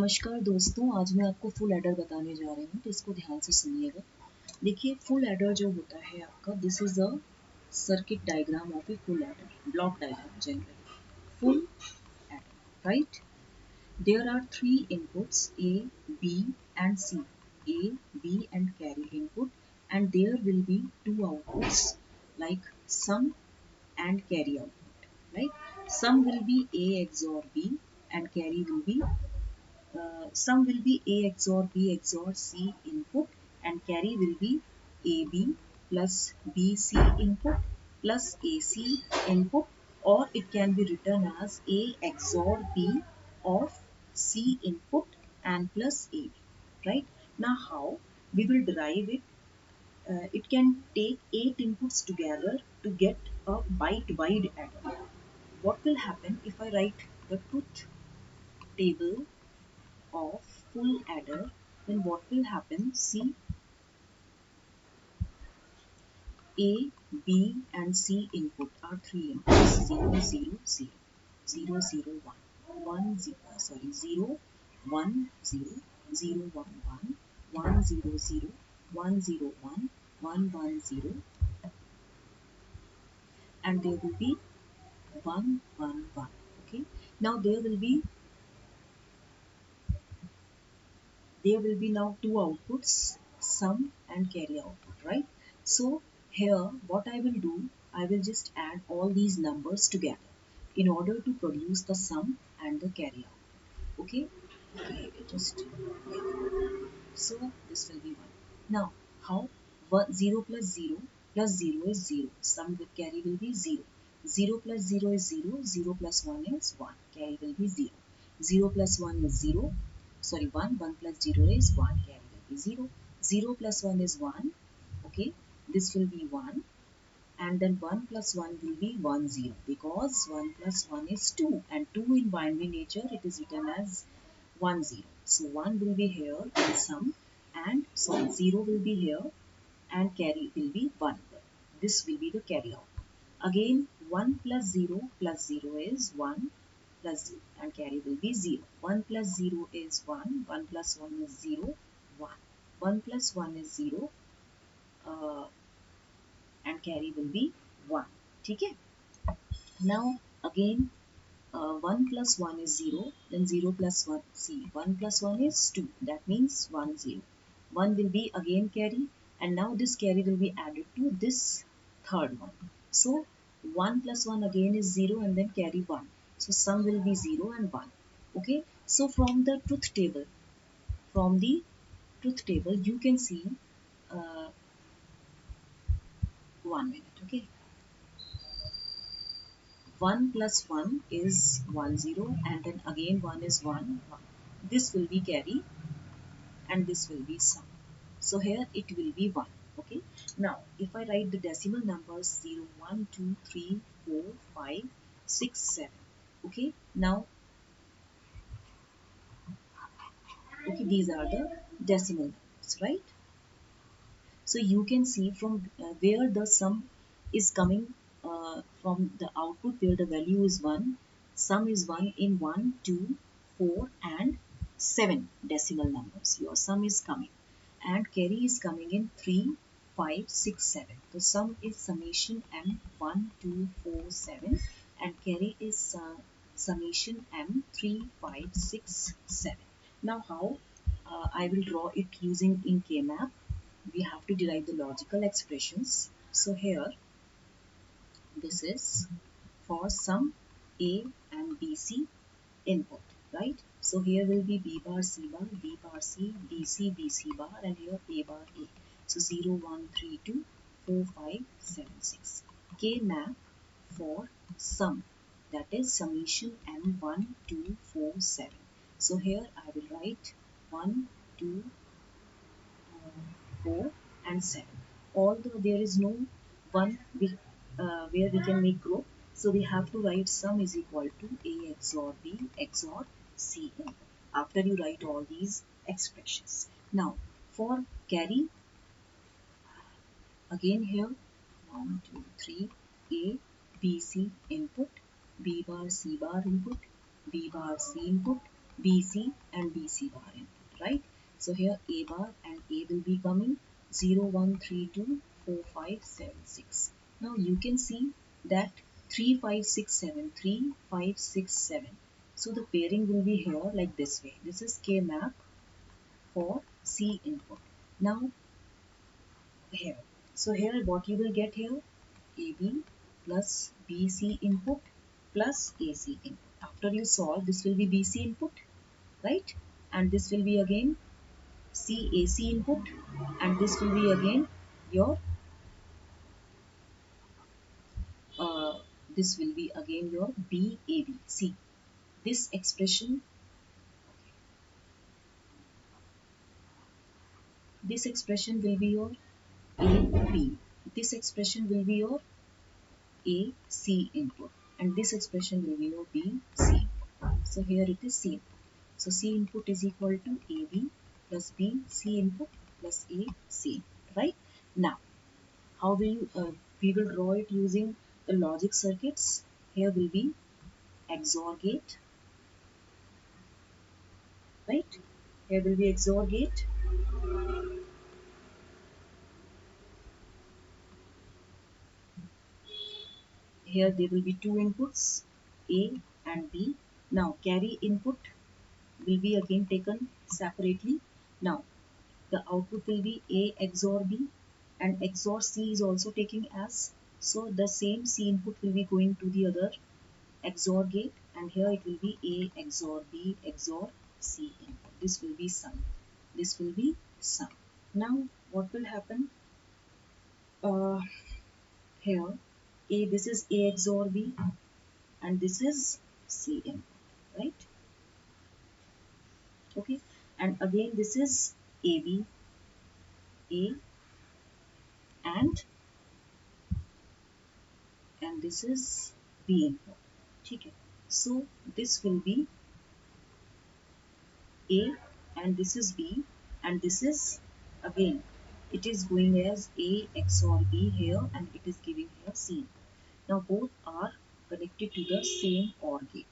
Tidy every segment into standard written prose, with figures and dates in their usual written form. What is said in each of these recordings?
नमस्कार दोस्तों, आज मैं आपको फुल एडर बताने जा रही हूँ, तो इसको ध्यान से सुनिएगा। देखिए, फुल एडर जो होता है आपका, this is a circuit diagram of a full adder, block diagram generally. Full adder, right? There are three inputs A, B and C. A, B and carry input, and there will be two outputs like sum and carry output, right? Sum will be A XOR B and carry will be sum will be A XOR B XOR C input and carry will be AB plus BC input plus AC input, or it can be written as A XOR B of C input and plus AB, right? Now how we will derive it? It can take 8 inputs together to get a byte wide adder. What will happen if I write the truth table of full adder? Then what will happen? See, A, B and C input are three inputs: 0, 0, 0, 0, 0, 1, 1, 0, 0, 1, 0, 0, 1, 1, 1, 0, 0, 1, 0, 1, 1, 1, 0, and there will be 1, 1, 1. Okay. Now there will be now two outputs, sum and carry output, right? So here what I will do, I will just add all these numbers together in order to produce the sum and the carry output. Okay, just so this will be 1. Now how? 0 plus 0 plus 0 is 0, sum with carry will be 0. 0 plus 0 is 0, 0 plus 1 is 1, carry will be 0. 0 plus 1 is 0, sorry 1, 1 plus 0 is 1, carry will be 0. 0 plus 1 is 1, okay, this will be 1, and then 1 plus 1 will be 1, 0, because 1 plus 1 is 2 and 2 in binary nature it is written as 1, 0. So 1 will be here in sum, and sorry 0 will be here and carry will be 1. This will be the carry out. Again 1 plus 0 is 1 plus 0 and carry will be 0. 1 plus 0 is 1, 1 plus 1 is 0, 1. 1 plus 1 is 0 uh, and carry will be 1. Okay? Now again 1 plus 1 is 0, then 0 plus 1, see 1 plus 1 is 2, that means 1, 0. 1 will be again carry, and now this carry will be added to this third one. So 1 plus 1 again is 0 and then carry 1. So sum will be 0 and 1. Okay, so from the truth table you can see, uh, 1 minute, okay. 1 plus 1 is 1, 0, and then again 1 is 1, 1. This will be carry and this will be sum. So here it will be 1. Okay. Now if I write the decimal numbers 0, 1, 2, 3, 4, 5, 6, 7. Okay. Now, okay, these are the decimal numbers, right? So you can see from where the sum is coming, from the output where the value is 1. Sum is 1 in 1, 2, 4 and 7 decimal numbers. Your sum is coming. And carry is coming in 3, 5, 6, 7. The sum is summation m 1, 2, 4, 7 and carry is summation m 3, 5, 6, 7. Now how I will draw it using in K-map. We have to derive the logical expressions. So here this is for sum A and BC input, right? So here will be B bar C bar, B bar C, BC BC bar, and here A bar A. So 0, 1, 3, 2, 4, 5, 7, 6. K map for sum, that is summation M1, 2, 4, 7. So here I will write 1, 2, 4 and 7. Although there is no one where we can make group, so we have to write sum is equal to A XOR B XOR C after you write all these expressions. Now for carry, again here 1, 2, 3, A, B, C input, B bar C bar input, B bar C input, BC and BC bar input, right? So here A bar and A will be coming 0, 1, 3, 2, 4, 5, 7, 6. Now you can see that 3, 5, 6, 7, 3, 5, 6, 7. So the pairing will be here like this way. This is K map for C input. Now here. So here what you will get here? AB plus BC input plus AC input. After you solve, this will be BC input, right? And this will be again CAC input, and this will be again your uh, this will be again your BAB. See, this expression will be your AB. This expression will be your AC input, and this expression will be your BC. So here it is C input. So C input is equal to AB plus B C input plus AC, right? Now, how will you, we will draw it using the logic circuits. Here will be XOR gate, right? Here will be XOR gate. Here there will be two inputs, A and B. Now carry input will be again taken separately. Now the output will be A XOR B, and XOR C is also taking as. So the same C input will be going to the other XOR gate, and here it will be A XOR B XOR C input. This will be sum. This will be sum. Now what will happen? Uh, Here A, this is A XOR B, and this is C input, right? Okay, and again this is AB, A, and this is B input. Okay, so this will be A and this is B, and this is again it is going as A XOR B here, and it is giving here C. Now both are connected to the same OR gate.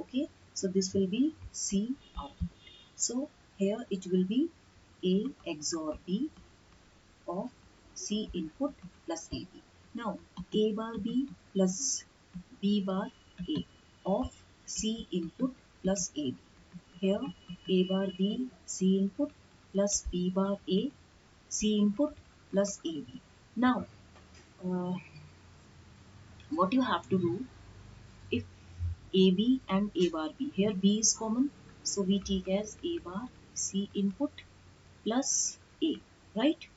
Okay, so this will be C output. So here it will be A XOR B of C input plus AB. Now A bar B plus B bar A of C input plus AB. Here A bar B C input plus B bar A C input plus AB. Now uh, what you have to do, if AB and A bar B, here B is common, so we take as A bar C input plus A, right?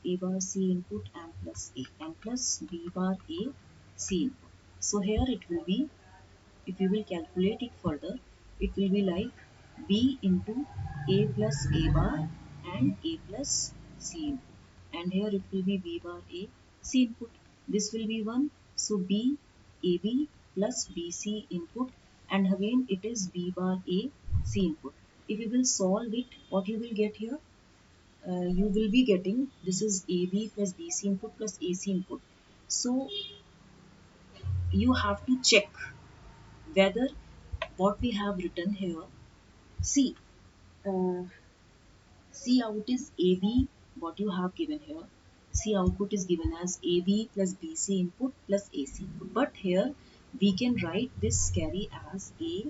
A bar C input and plus A, and plus B bar A C input. So here it will be, if you will calculate it further, it will be like B into A plus A bar and A plus C input. And here it will be B bar A C input. This will be 1. So B AB plus BC input, and again it is B bar A C input. If you will solve it, what you will get here? You will be getting, this is AB plus BC input plus AC input. So you have to check whether what we have written here. See, uh, C out is AB, what you have given here. C output is given as AB plus BC input plus AC input. But here we can write this carry as A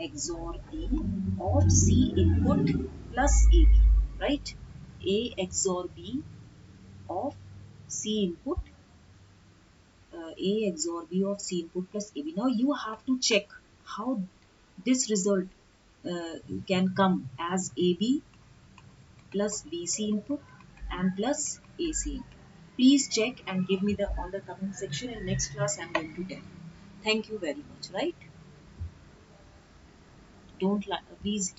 XOR B of C input plus AB, right? A XOR B of C input, A XOR B of C input plus AB. Now you have to check how this result can come as AB plus BC input and plus AC input. Please check and give me the on the comment section. In next class I'm going to tell you. Thank you very much. Right? Don't please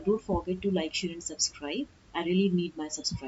don't forget to like, share, and subscribe. I really need my subscribers.